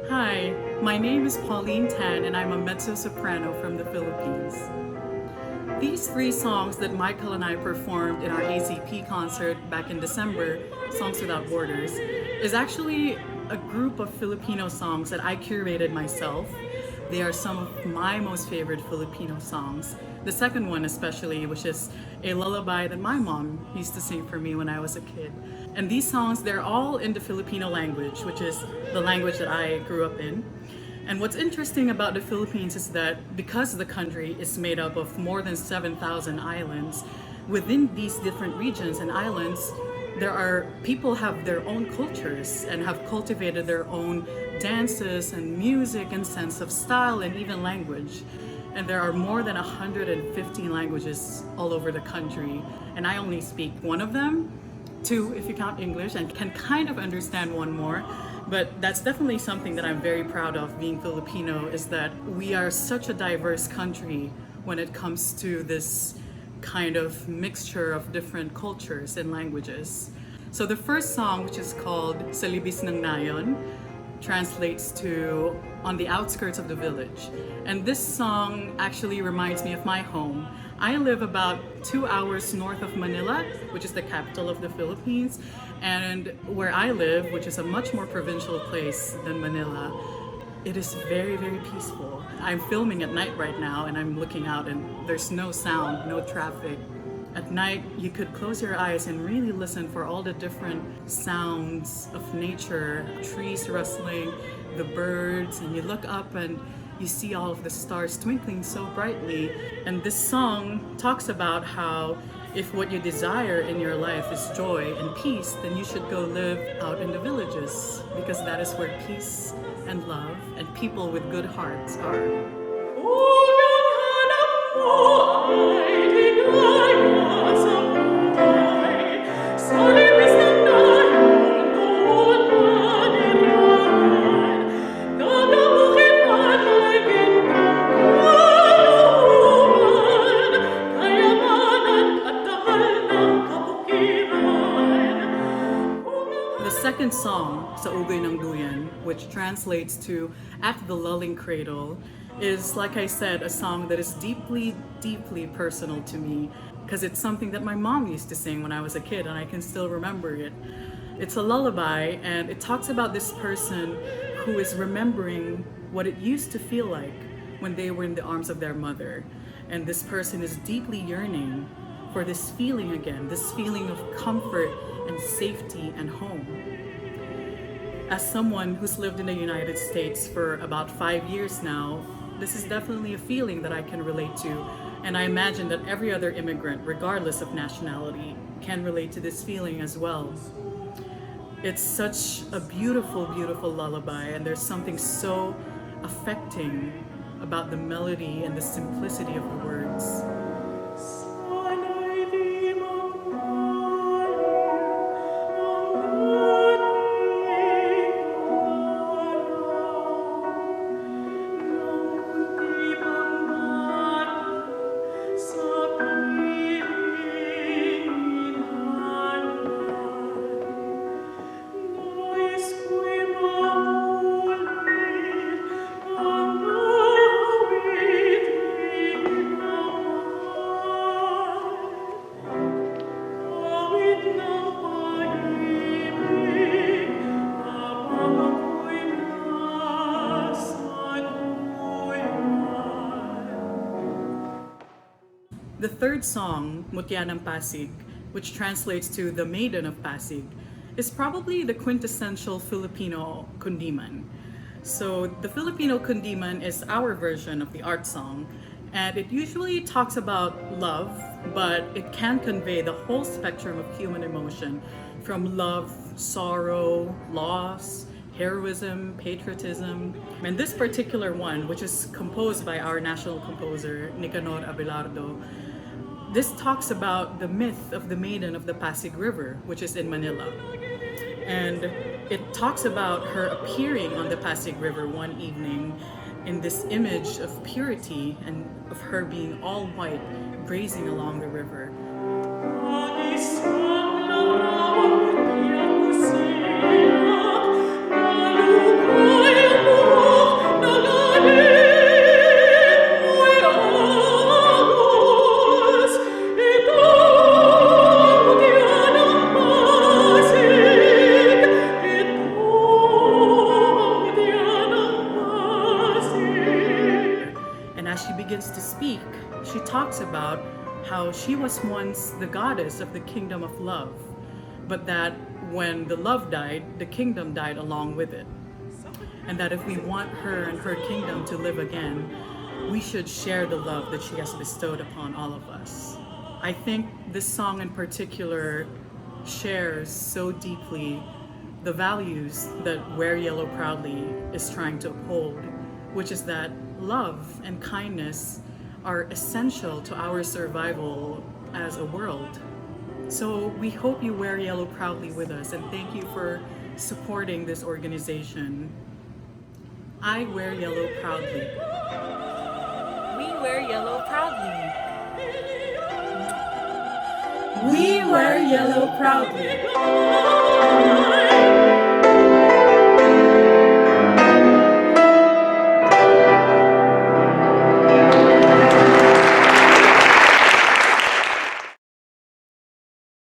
Hi, my name is Pauline Tan and I'm a mezzo-soprano from the Philippines. These three songs that Michael and I performed in our AZP concert back in December, Songs Without Borders, is actually a group of Filipino songs that I curated myself. They are some of my most favorite Filipino songs. The second one especially, which is a lullaby that my mom used to sing for me when I was a kid. And these songs, they're all in the Filipino language, which is the language that I grew up in. And what's interesting about the Philippines is that because the country is made up of more than 7,000 islands, within these different regions and islands, there are people have their own cultures and have cultivated their own dances and music and sense of style and even language. And there are more than 150 languages all over the country. And I only speak one of them, two if you count English, and can kind of understand one more. But that's definitely something that I'm very proud of being Filipino, is that we are such a diverse country when it comes to this kind of mixture of different cultures and languages. So the first song, which is called Sa Libis ng Nayon, translates to On the Outskirts of the Village. And this song actually reminds me of my home. I live about 2 hours north of Manila, which is the capital of the Philippines, and where I live, which is a much more provincial place than Manila, it is very, very peaceful. I'm filming at night right now and I'm looking out and there's no sound, no traffic. At night, you could close your eyes and really listen for all the different sounds of nature, trees rustling, the birds, and you look up and you see all of the stars twinkling so brightly. And this song talks about how if what you desire in your life is joy and peace, then you should go live out in the villages because that is where peace and love and people with good hearts are. The second song, sa Ugoy ng Duyan, which translates to At the Lulling Cradle, is, like I said, a song that is deeply, deeply personal to me because it's something that my mom used to sing when I was a kid and I can still remember it. It's a lullaby and it talks about this person who is remembering what it used to feel like when they were in the arms of their mother. And this person is deeply yearning for this feeling again, this feeling of comfort and safety and home. As someone who's lived in the United States for about 5 years now, this is definitely a feeling that I can relate to. And I imagine that every other immigrant, regardless of nationality, can relate to this feeling as well. It's such a beautiful, beautiful lullaby, and there's something so affecting about the melody and the simplicity of the words. The third song, Mutya ng Pasig, which translates to The Maiden of Pasig, is probably the quintessential Filipino kundiman. So the Filipino kundiman is our version of the art song, and it usually talks about love, but it can convey the whole spectrum of human emotion, from love, sorrow, loss, heroism, patriotism. And this particular one, which is composed by our national composer, Nicanor Abelardo, this talks about the myth of the Maiden of the Pasig River, which is in Manila. And it talks about her appearing on the Pasig River one evening in this image of purity and of her being all white, grazing along the river. speak, she talks about how she was once the goddess of the kingdom of love, but that when the love died, the kingdom died along with it. And that if we want her and her kingdom to live again, we should share the love that she has bestowed upon all of us. I think this song in particular shares so deeply the values that Wear Yellow Proudly is trying to uphold, which is that love and kindness are essential to our survival as a world. So we hope you wear yellow proudly with us, and thank you for supporting this organization. I wear yellow proudly. We wear yellow proudly. We wear yellow proudly.